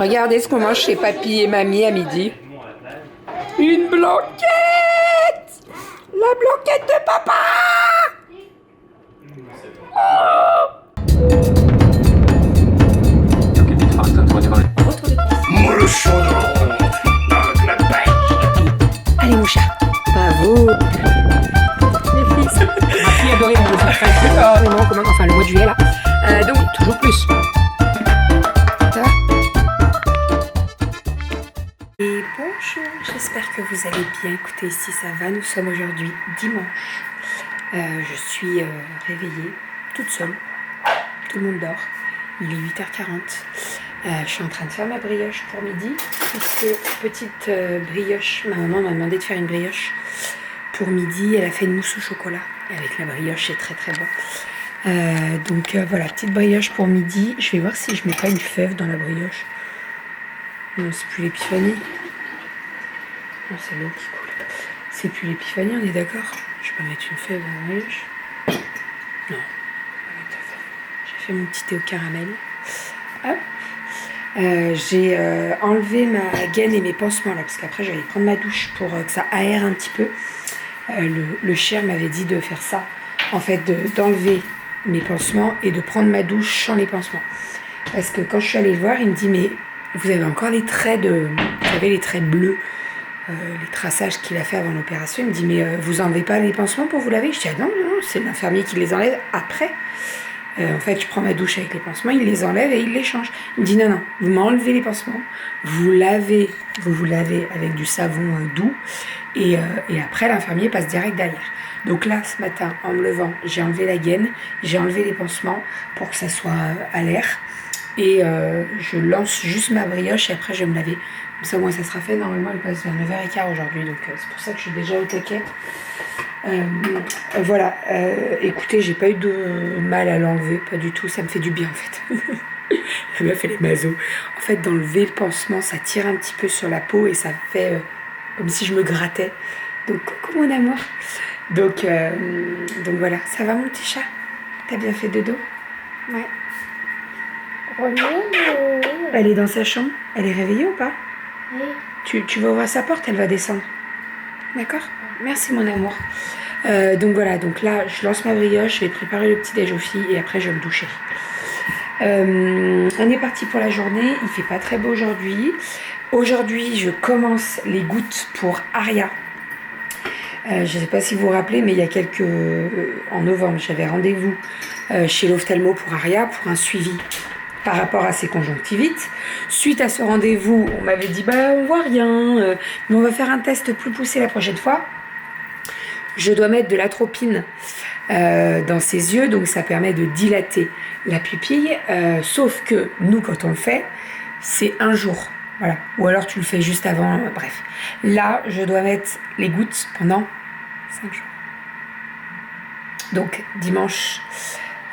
Regardez ce qu'on mange chez papy et mamie à midi. Une blanquette! La blanquette de papa! Moi le chaudron, avec la pêche. Allez mon chat, bravo! Les fils. Ma fille adorait mon enfin le mois de juillet là. Donc toujours plus. Ça va? Et bonjour, j'espère que vous allez bien. Écoutez, ici ça va, nous sommes aujourd'hui dimanche. Je suis réveillée toute seule. Tout le monde dort. Il est 8h40. Je suis en train de faire ma brioche pour midi. Puisque petite brioche, ma maman m'a demandé de faire une brioche pour midi. Elle a fait une mousse au chocolat. Avec la brioche, c'est très très bon. Donc voilà, petite brioche pour midi. Je vais voir si je mets pas une fève dans la brioche. Non, c'est plus l'épiphanie. Non, c'est l'eau qui coule. C'est plus l'épiphanie, on est d'accord? Je vais pas mettre une fève dans la brioche. Non, pas mettre de fève. J'ai fait mon petit thé au caramel. Hop. J'ai enlevé ma gaine et mes pansements là, parce qu'après j'allais prendre ma douche pour que ça aère un petit peu. Le chien m'avait dit de faire ça, en fait d'enlever mes pansements et de prendre ma douche sans les pansements. Parce que quand je suis allée le voir, il me dit mais vous avez encore les traits vous savez les traits bleus, les traçages qu'il a fait avant l'opération. Il me dit mais vous enlevez pas les pansements pour vous laver? Je dis ah non, c'est l'infirmier qui les enlève après. En fait, je prends ma douche avec les pansements, il les enlève et il les change. Il me dit non, vous m'enlevez les pansements, vous vous lavez avec du savon doux et après l'infirmier passe direct derrière. Donc là, ce matin, en me levant, j'ai enlevé la gaine, j'ai enlevé les pansements pour que ça soit à l'air et je lance juste ma brioche et après je vais me laver. Comme ça, au moins, ça sera fait. Normalement, elle passe vers 9h15 aujourd'hui, donc c'est pour ça que je suis déjà au taquet. Voilà, écoutez, j'ai pas eu de mal à l'enlever, pas du tout, ça me fait du bien en fait. La meuf elle est maso. En fait, d'enlever le pansement, ça tire un petit peu sur la peau et ça fait comme si je me grattais. Donc, coucou mon amour. Donc voilà, ça va mon petit chat? T'as bien fait dodo? Ouais. Elle est dans sa chambre? Elle est réveillée ou pas? Oui. Tu vas ouvrir sa porte, elle va descendre. D'accord? Merci mon amour. Donc voilà, donc là je lance ma brioche, je vais préparer le petit déj aux filles et après je vais me doucher. On est parti pour la journée, il fait pas très beau aujourd'hui. Aujourd'hui je commence les gouttes pour Aria. Je sais pas si vous vous rappelez, mais il y a en novembre j'avais rendez-vous chez l'ophtalmo pour Aria pour un suivi par rapport à ses conjonctivites. Suite à ce rendez-vous, on m'avait dit bah on voit rien, mais on va faire un test plus poussé la prochaine fois. Je dois mettre de l'atropine dans ses yeux, donc ça permet de dilater la pupille, sauf que nous quand on le fait, c'est un jour, voilà. Ou alors tu le fais juste avant, bref. Là, je dois mettre les gouttes pendant 5 jours. Donc dimanche,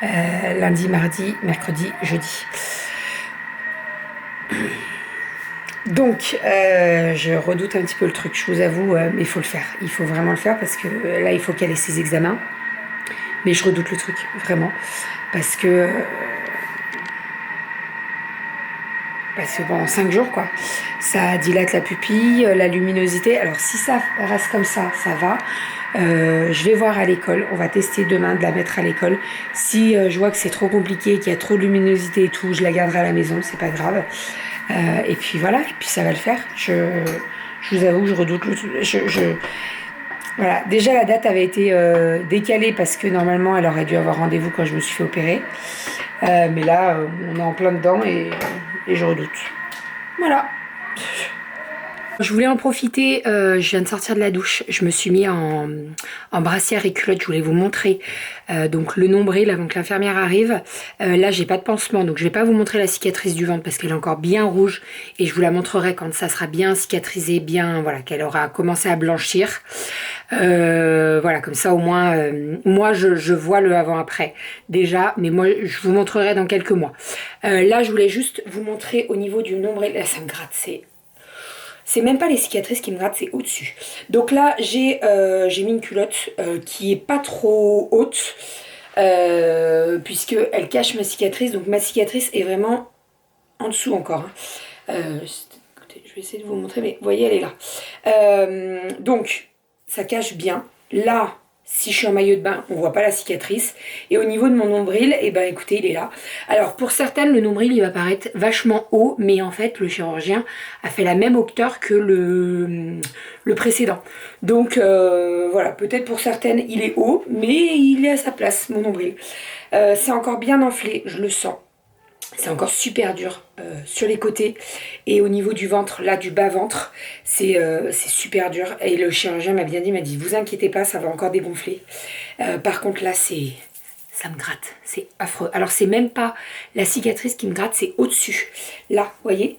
lundi, mardi, mercredi, jeudi. Donc, je redoute un petit peu le truc, je vous avoue, mais il faut le faire. Il faut vraiment le faire parce que là, il faut qu'elle ait ses examens. Mais je redoute le truc, vraiment. Parce que bon, 5 jours, quoi. Ça dilate la pupille, la luminosité. Alors, si ça reste comme ça, ça va. Je vais voir à l'école. On va tester demain de la mettre à l'école. Si je vois que c'est trop compliqué, qu'il y a trop de luminosité et tout, je la garderai à la maison, c'est pas grave. Et puis voilà, et puis ça va le faire. Je vous avoue, je redoute voilà. Déjà la date avait été décalée parce que normalement elle aurait dû avoir rendez-vous quand je me suis fait opérer. Mais là, on est en plein dedans et je redoute. Voilà. Je voulais en profiter, je viens de sortir de la douche, je me suis mis en brassière et culotte, je voulais vous montrer donc le nombril avant que l'infirmière arrive. Là j'ai pas de pansement, donc je vais pas vous montrer la cicatrice du ventre parce qu'elle est encore bien rouge et je vous la montrerai quand ça sera bien cicatrisé, bien, voilà, qu'elle aura commencé à blanchir. Voilà, comme ça au moins, moi je vois le avant-après déjà, mais moi je vous montrerai dans quelques mois. Là je voulais juste vous montrer au niveau du nombril, là ça me gratte, c'est même pas les cicatrices qui me grattent, c'est au-dessus. Donc là, j'ai mis une culotte qui est pas trop haute, puisqu'elle cache ma cicatrice. Donc ma cicatrice est vraiment en dessous encore. Hein. Écoutez, je vais essayer de vous montrer, mais vous voyez, elle est là. Donc, ça cache bien. Là, si je suis en maillot de bain, on voit pas la cicatrice. Et au niveau de mon nombril, eh ben, écoutez, il est là. Alors, pour certaines, le nombril, il va paraître vachement haut, mais en fait, le chirurgien a fait la même hauteur que le précédent. Donc, voilà, peut-être pour certaines, il est haut, mais il est à sa place, mon nombril. C'est encore bien enflé, je le sens. C'est encore super dur sur les côtés et au niveau du ventre, là du bas-ventre, c'est super dur. Et le chirurgien m'a bien dit, m'a dit, vous inquiétez pas, ça va encore dégonfler. Par contre là, ça me gratte, c'est affreux. Alors c'est même pas la cicatrice qui me gratte, c'est au-dessus. Là, vous voyez?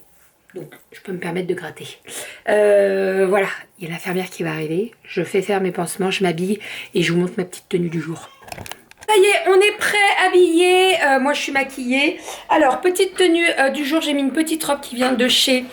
Donc je peux me permettre de gratter. Voilà, il y a l'infirmière qui va arriver. Je fais faire mes pansements, je m'habille et je vous montre ma petite tenue du jour. Ça y est, on est prêt, habillé. Moi, je suis maquillée. Alors, petite tenue du jour. J'ai mis une petite robe qui vient de chez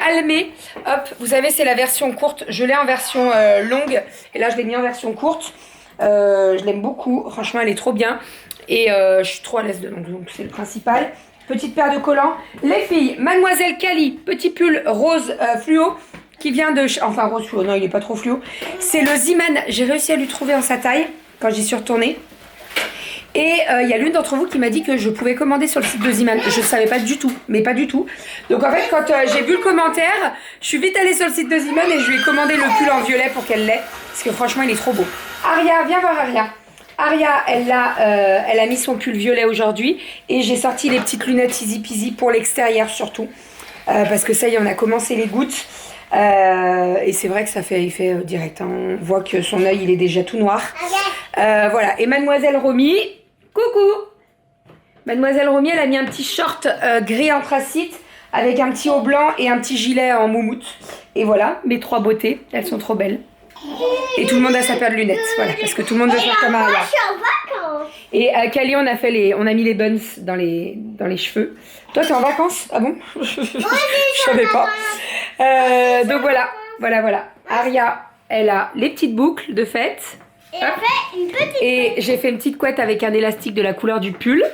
Almé. Hop, vous savez, c'est la version courte. Je l'ai en version longue. Et là, je l'ai mis en version courte. Je l'aime beaucoup. Franchement, elle est trop bien. Et je suis trop à l'aise dedans. Donc, c'est le principal. Petite paire de collants. Les filles, Mademoiselle Cali. Petit pull rose fluo. Qui vient de... Enfin, rose fluo. Non, il n'est pas trop fluo. C'est le Ziman. J'ai réussi à lui trouver en sa taille quand j'y suis retournée. Et il y a l'une d'entre vous qui m'a dit que je pouvais commander sur le site de Ziman. Je ne savais pas du tout, mais pas du tout. Donc en fait, quand j'ai vu le commentaire, je suis vite allée sur le site de Ziman et je lui ai commandé le pull en violet pour qu'elle l'ait. Parce que franchement, il est trop beau. Aria, viens voir Aria. Aria, elle a mis son pull violet aujourd'hui. Et j'ai sorti les petites lunettes Easy Peasy pour l'extérieur surtout. Parce que ça y est, on a commencé les gouttes. Et c'est vrai que ça fait effet direct. Hein. On voit que son œil, il est déjà tout noir. Voilà. Et Mademoiselle Romy... Coucou! Mademoiselle Romy, elle a mis un petit short gris anthracite avec un petit haut blanc et un petit gilet en moumoute. Et voilà, mes trois beautés, elles sont trop belles. Et tout le monde a sa paire de lunettes, voilà, parce que tout le monde veut faire comme Aria. Et à Cali, on a mis les buns dans les cheveux. Toi, t'es en vacances? Ah bon? Je savais pas. Donc voilà. Aria, elle a les petites boucles de fête. Et j'ai fait une petite couette avec un élastique de la couleur du pull.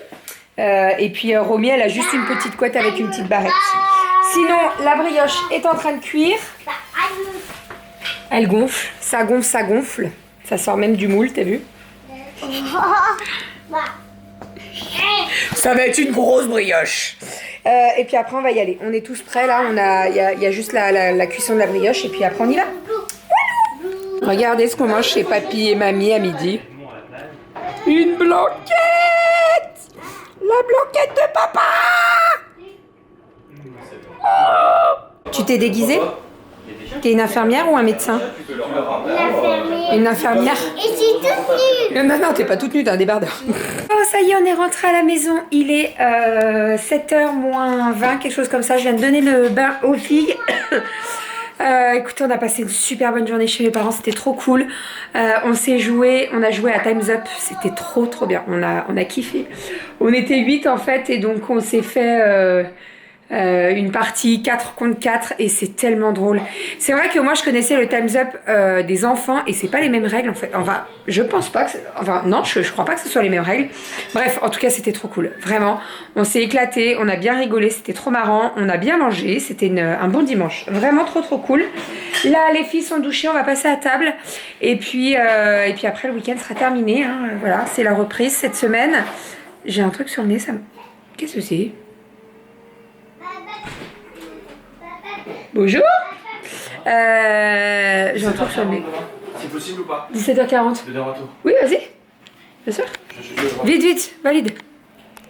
Et puis Romy, elle a juste une petite couette avec une petite barrette. Sinon, la brioche est en train de cuire. Elle gonfle, ça gonfle. Ça sort même du moule, t'as vu? Ça va être une grosse brioche. Et puis après, on va y aller. On est tous prêts là. Il y a juste la cuisson de la brioche. Et puis après, on y va. Regardez ce qu'on mange chez papy et mamie à midi. Une blanquette! La blanquette de papa! Oh! Tu t'es déguisée? T'es une infirmière ou un médecin? Une infirmière. Et je suis toute nue. Non, t'es pas toute nue, t'es un débardeur. Oh, ça y est, on est rentré à la maison. Il est 7h moins 20, quelque chose comme ça. Je viens de donner le bain aux filles. Écoutez, on a passé une super bonne journée chez mes parents, c'était trop cool. On a joué à Time's Up, c'était trop bien. On a kiffé. On était 8 en fait et donc on s'est fait une partie 4 contre 4 et c'est tellement drôle. C'est vrai que moi je connaissais le Time's Up des enfants et c'est pas les mêmes règles en fait. Enfin, je pense pas que non, je crois pas que ce soit les mêmes règles. Bref, en tout cas c'était trop cool. Vraiment, on s'est éclaté, on a bien rigolé, c'était trop marrant, on a bien mangé, c'était un bon dimanche. Vraiment trop cool. Là, les filles sont douchées, on va passer à table et puis après le week-end sera terminé. Hein. Voilà, c'est la reprise cette semaine. J'ai un truc sur le nez, ça me... Qu'est-ce que c'est? Bonjour. J'ai un truc sur le nez. C'est possible ou pas? 17h40. De retour. Oui, vas-y. Bien sûr. Vite, valide.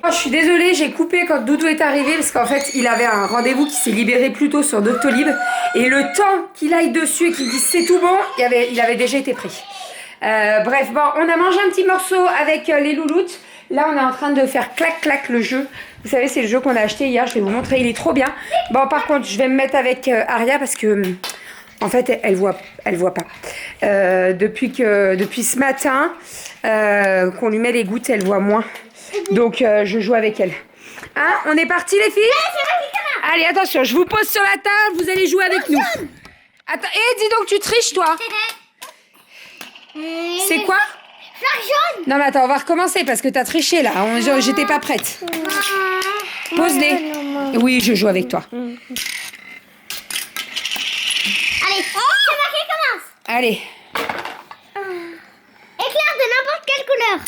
Oh, je suis désolée, j'ai coupé quand Doudou est arrivé parce qu'en fait, il avait un rendez-vous qui s'est libéré plus tôt sur Doctolib. Et le temps qu'il aille dessus et qu'il dise c'est tout bon, il avait déjà été pris. Bref, bon, on a mangé un petit morceau avec les louloutes. Là, on est en train de faire clac-clac le jeu. Vous savez, c'est le jeu qu'on a acheté hier. Je vais vous montrer, il est trop bien. Bon, par contre, je vais me mettre avec Aria parce que, en fait, elle voit pas. Depuis ce matin, qu'on lui met les gouttes, elle voit moins. Donc, je joue avec elle. Hein, on est parti, les filles? Allez, attention, je vous pose sur la table. Vous allez jouer avec nous. Attends, dis donc, tu triches, toi. C'est quoi? Non mais attends, on va recommencer parce que t'as triché là, j'étais pas prête. Pose-les. Oui, je joue avec toi. Allez, c'est marqué, commence. Allez. Éclair de n'importe quelle couleur.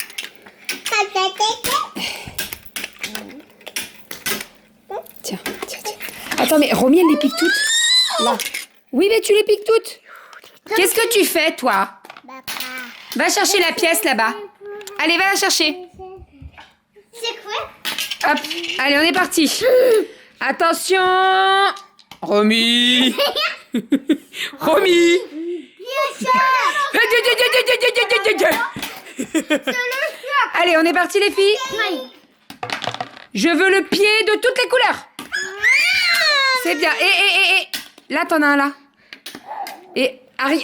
Tiens. Attends, mais Romy, elle les pique toutes. Là. Oui, mais tu les piques toutes. Qu'est-ce que tu fais, toi? Va chercher la pièce là-bas. Allez, va la chercher. C'est quoi? Hop. Allez, on est parti. Attention. Romy. Romy. Allez, on est parti, les filles. Je veux le pied de toutes les couleurs. C'est bien. Et. Là, t'en as un là. Et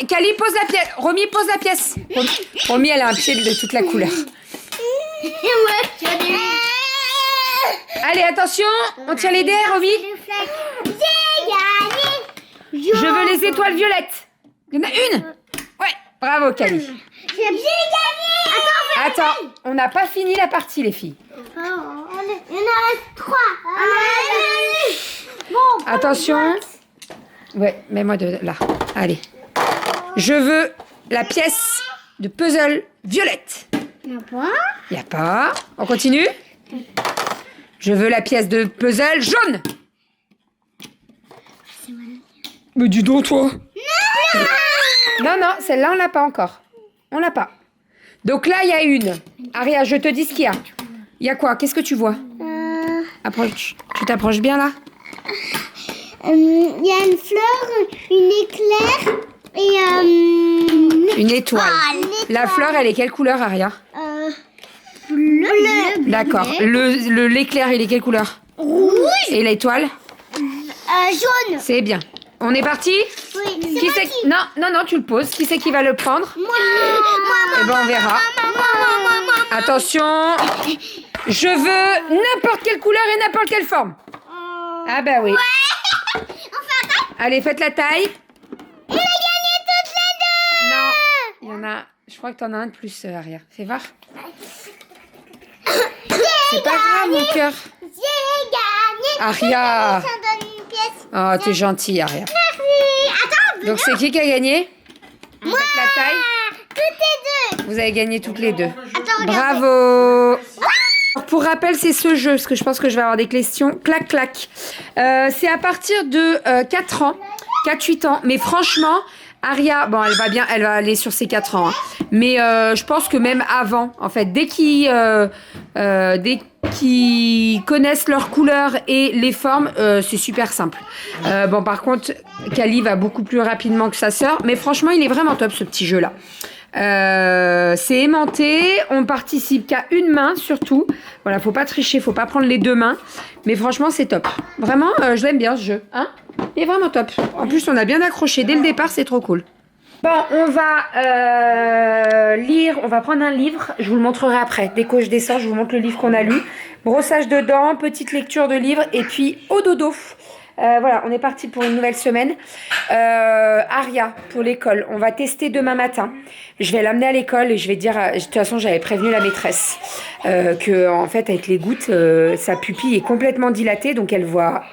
Kali, pose la pièce. Romy, pose la pièce. Romy, elle a un pied de toute la couleur. Allez, attention. On tient les dés, Romy. J'ai gagné. Je veux les étoiles violettes. Il y en a une. Ouais. Bravo, Kali. J'ai gagné. Attends, on n'a pas fini la partie, les filles. Il y en reste 3. Bon, Attention. Ouais, mets-moi de là. Allez. Je veux la pièce de puzzle violette. Il Y a pas. On continue. Je veux la pièce de puzzle jaune. Mais dis donc, toi. Non, celle-là, on l'a pas encore. On l'a pas. Donc là, il y a une. Aria, je te dis ce qu'il y a. Il y a quoi? Qu'est-ce que tu vois? Approche. Tu t'approches bien, là? Il y a une fleur, une éclair et Une étoile. La fleur, elle est quelle couleur, Aria? bleu. D'accord. L'éclair, il est quelle couleur? Rouge. Et l'étoile? Jaune. C'est bien. On est parti? Oui. Qui c'est? Non, tu le poses. Qui c'est qui va le prendre? Moi. Eh ben, on verra. Attention. Je veux n'importe quelle couleur et n'importe quelle forme. Ah bah oui. Allez, faites la taille. Il a gagné toutes les deux. Non, il y en a. Je crois que t'en as un de plus, Aria. Fais voir. C'est pas grave, mon cœur. J'ai gagné. Aria. Ça donne une pièce. Oh, t'es gentille, Aria. Merci. Attends, Donc, c'est qui a gagné? moi. Faites la taille. Toutes les deux. Vous avez gagné toutes les deux. Attends, regarde. Bravo. Alors, pour rappel, c'est ce jeu, parce que je pense que je vais avoir des questions. Clac, clac. C'est à partir de 4 ans, 4-8 ans. Mais franchement, Aria, bon, elle va bien, elle va aller sur ses 4 ans. Hein. Mais je pense que même avant, en fait, dès qu'ils connaissent leurs couleurs et les formes, c'est super simple. Bon, par contre, Kali va beaucoup plus rapidement que sa sœur. Mais franchement, il est vraiment top, ce petit jeu-là. C'est aimanté, on participe qu'à une main surtout. Voilà, faut pas tricher, faut pas prendre les deux mains. Mais franchement, c'est top. Vraiment, je l'aime bien ce jeu. Hein, il est vraiment top. En plus, on a bien accroché dès le départ, c'est trop cool. Bon, on va lire, on va prendre un livre. Je vous le montrerai après. Dès que je descends, je vous montre le livre qu'on a lu. Brossage de dents, petite lecture de livre et puis au dodo. Voilà, on est parti pour une nouvelle semaine. Aria, pour l'école, on va tester demain matin. Je vais l'amener à l'école et je vais dire... de toute façon, j'avais prévenu la maîtresse que, en fait, avec les gouttes, sa pupille est complètement dilatée, donc elle voit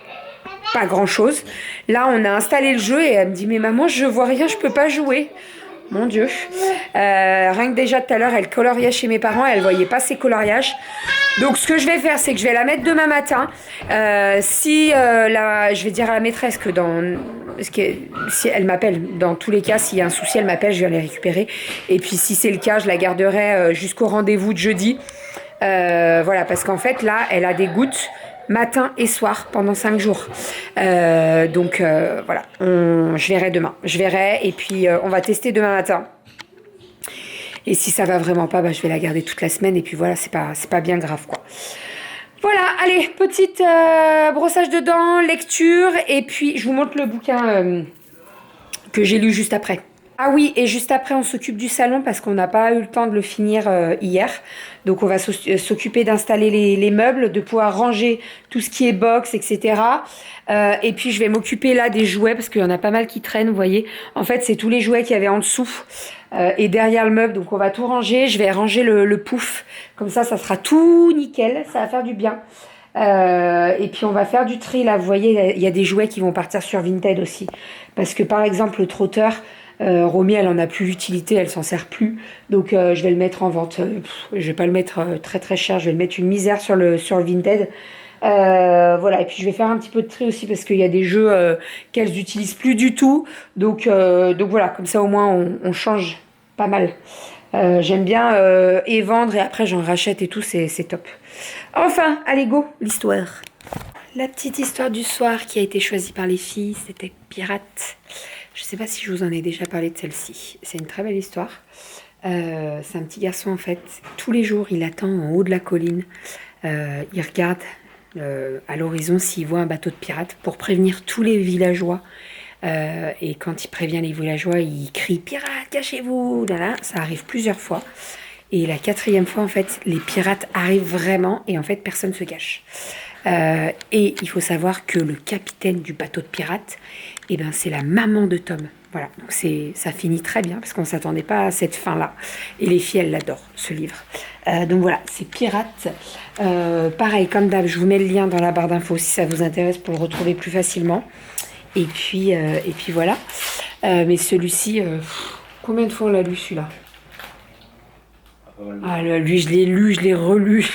pas grand-chose. Là, on a installé le jeu et elle me dit « Mais maman, je vois rien, je peux pas jouer. » Mon Dieu. Rien que déjà tout à l'heure, elle coloriait chez mes parents, elle voyait pas ses coloriages. Donc ce que je vais faire, c'est que je vais la mettre demain matin. Je vais dire à la maîtresse que si elle m'appelle, dans tous les cas, s'il y a un souci, elle m'appelle, je viens les récupérer. Et puis si c'est le cas, je la garderai jusqu'au rendez-vous de jeudi. Voilà, parce qu'en fait, là, elle a des gouttes matin et soir pendant 5 jours. Donc voilà, je verrai demain. Je verrai et puis on va tester demain matin. Et si ça va vraiment pas, je vais la garder toute la semaine. Et puis voilà, c'est pas bien grave, quoi. Voilà, allez, petite brossage de dents, lecture. Et puis, je vous montre le bouquin que j'ai lu juste après. Ah oui, et juste après, on s'occupe du salon parce qu'on n'a pas eu le temps de le finir hier. Donc, on va s'occuper d'installer les meubles, de pouvoir ranger tout ce qui est box, etc. Et puis, je vais m'occuper là des jouets parce qu'il y en a pas mal qui traînent, vous voyez. En fait, c'est tous les jouets qu'il y avait en dessous et derrière le meuble. Donc, on va tout ranger. Je vais ranger le pouf. Comme ça sera tout nickel. Ça va faire du bien. Et puis on va faire du tri là, vous voyez, il y a des jouets qui vont partir sur Vinted aussi. Parce que par exemple le trotteur, Romy elle en a plus l'utilité, elle s'en sert plus. Donc je vais le mettre en vente. Je vais pas le mettre très très cher, je vais le mettre une misère sur le Vinted. Voilà, et puis je vais faire un petit peu de tri aussi parce qu'il y a des jeux qu'elles n'utilisent plus du tout. Donc voilà, comme ça au moins on change pas mal. J'aime bien et vendre et après j'en rachète et tout, c'est top. Enfin, allez go, l'histoire. La petite histoire du soir qui a été choisie par les filles, c'était Pirate. Je sais pas si je vous en ai déjà parlé de celle-ci. C'est une très belle histoire. C'est un petit garçon en fait. Tous les jours, il attend en haut de la colline. Il regarde à l'horizon s'il voit un bateau de pirates pour prévenir tous les villageois. Et quand il prévient les villageois, il crie «Pirates, cachez-vous!» Là, ça arrive plusieurs fois. Et la quatrième fois, en fait, les pirates arrivent vraiment et en fait, personne ne se cache. Et il faut savoir que le capitaine du bateau de pirates, eh ben, c'est la maman de Tom. Voilà, donc ça finit très bien parce qu'on ne s'attendait pas à cette fin-là. Et les filles, elles l'adorent, ce livre. Donc voilà, c'est Pirates. Pareil, comme d'hab, je vous mets le lien dans la barre d'infos si ça vous intéresse pour le retrouver plus facilement. Et puis voilà. Mais celui-ci, combien de fois on l'a lu celui-là? Ah, lui, je l'ai lu, je l'ai relu.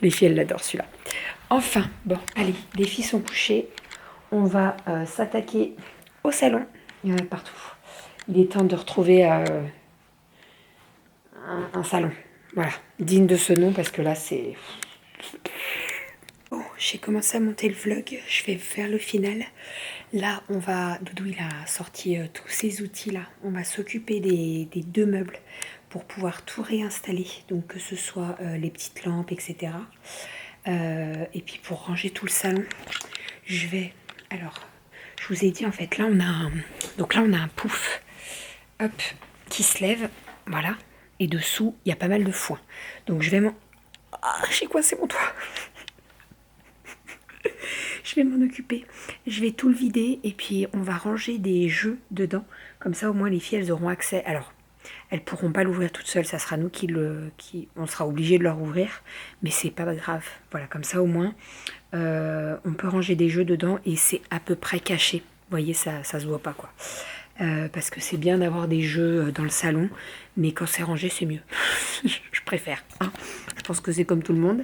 Les filles, elles l'adorent celui-là. Enfin, bon, allez, les filles sont couchées. On va s'attaquer au salon. Il y en a partout. Il est temps de retrouver un salon. Voilà, digne de ce nom parce que là, c'est... Bon, j'ai commencé à monter le vlog. Je vais faire le final. Là, Doudou, il a sorti tous ces outils-là. On va s'occuper des deux meubles pour pouvoir tout réinstaller. Donc, que ce soit les petites lampes, etc. Et puis, pour ranger tout le salon, je vais... Alors, je vous ai dit, en fait, là, on a un pouf, hop, qui se lève. Voilà. Et dessous, il y a pas mal de foin. Donc, je vais m'en... Ah, j'ai coincé mon toit. Je vais m'en occuper. Je vais tout le vider et puis on va ranger des jeux dedans. Comme ça, au moins, les filles, elles auront accès. Alors, elles pourront pas l'ouvrir toutes seules. Ça sera nous on sera obligé de leur ouvrir. Mais c'est pas grave. Voilà, comme ça, au moins, on peut ranger des jeux dedans et c'est à peu près caché. Vous voyez, ça se voit pas, quoi. Parce que c'est bien d'avoir des jeux dans le salon, mais quand c'est rangé, c'est mieux. Je préfère. Hein. Je pense que c'est comme tout le monde.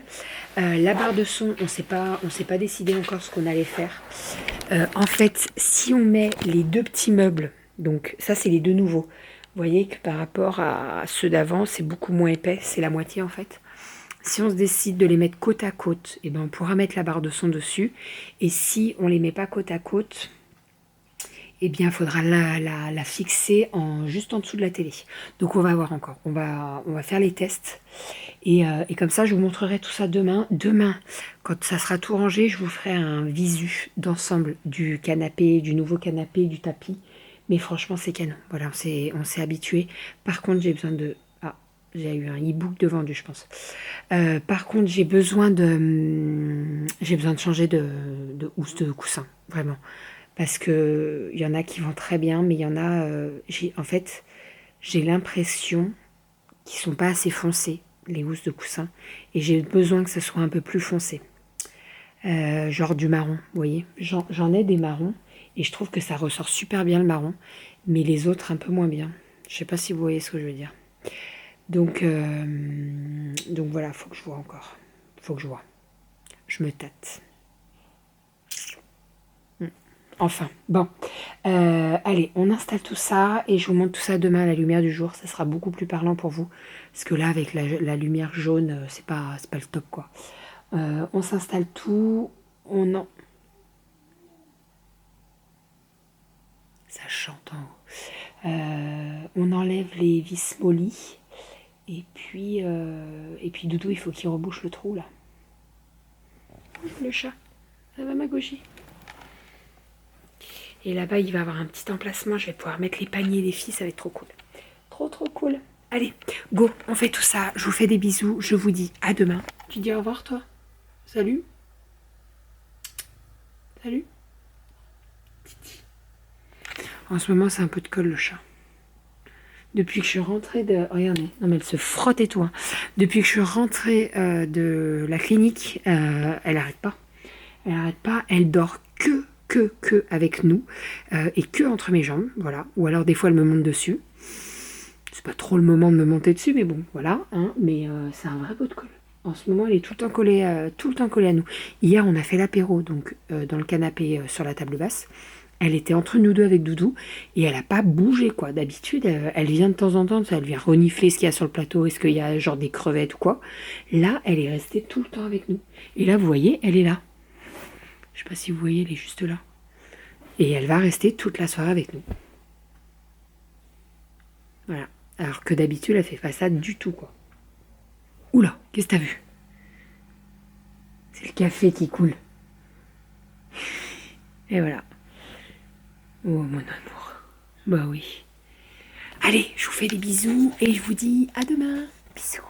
La barre de son, on s'est pas décidé encore ce qu'on allait faire. En fait, si on met les deux petits meubles, donc ça, c'est les deux nouveaux. Vous voyez que par rapport à ceux d'avant, c'est beaucoup moins épais. C'est la moitié, en fait. Si on se décide de les mettre côte à côte, eh ben, on pourra mettre la barre de son dessus. Et si on les met pas côte à côte... eh bien, il faudra la fixer juste en dessous de la télé. Donc, on va voir encore. On va faire les tests. Et comme ça, je vous montrerai tout ça demain. Demain, quand ça sera tout rangé, je vous ferai un visu d'ensemble du canapé, du nouveau canapé, du tapis. Mais franchement, c'est canon. Voilà, on s'est habitué. Par contre, j'ai besoin de... Ah, j'ai eu un e-book de vendu, je pense. Par contre, j'ai besoin de changer de housse de coussin. Vraiment. Parce que il y en a qui vont très bien, mais il y en a, j'ai l'impression qu'ils sont pas assez foncés, les housses de coussin, et j'ai besoin que ce soit un peu plus foncé. Genre du marron, vous voyez. J'en ai des marrons, et je trouve que ça ressort super bien le marron, mais les autres un peu moins bien. Je sais pas si vous voyez ce que je veux dire. Donc voilà, faut que je vois encore. Faut que je vois. Je me tâte. Enfin, bon. Allez, on installe tout ça et je vous montre tout ça demain à la lumière du jour. Ça sera beaucoup plus parlant pour vous. Parce que là, avec la lumière jaune, c'est pas le top, quoi. On s'installe tout. Ça chante en haut. On enlève les vis mollies. Et puis Doudou, il faut qu'il rebouche le trou, là. Le chat. Ça va, ma gauchie? Et là-bas, il va avoir un petit emplacement. Je vais pouvoir mettre les paniers des filles. Ça va être trop cool. Trop, trop cool. Allez, go, on fait tout ça. Je vous fais des bisous. Je vous dis à demain. Tu dis au revoir, toi? Salut. Salut. Titi. En ce moment, c'est un peu de colle, le chat. Depuis que je suis rentrée de... Regardez, non mais elle se frotte et tout. Hein. Depuis que je suis rentrée de la clinique, elle arrête pas. Elle arrête pas, elle dort que avec nous et que entre mes jambes, voilà. Ou alors des fois elle me monte dessus. C'est pas trop le moment de me monter dessus, mais bon, voilà. Hein. Mais c'est un vrai pot de colle. En ce moment, elle est tout le temps collée à nous. Hier, on a fait l'apéro, donc dans le canapé sur la table basse. Elle était entre nous deux avec Doudou et elle a pas bougé quoi. D'habitude, elle vient de temps en temps, elle vient renifler ce qu'il y a sur le plateau, est-ce qu'il y a genre des crevettes ou quoi. Là, elle est restée tout le temps avec nous. Et là, vous voyez, elle est là. Je sais pas si vous voyez, elle est juste là. Et elle va rester toute la soirée avec nous. Voilà. Alors que d'habitude, elle fait pas ça du tout quoi. Oula, qu'est-ce que t'as vu? C'est le café qui coule. Et voilà. Oh mon amour. Bah oui. Allez, je vous fais des bisous et je vous dis à demain. Bisous.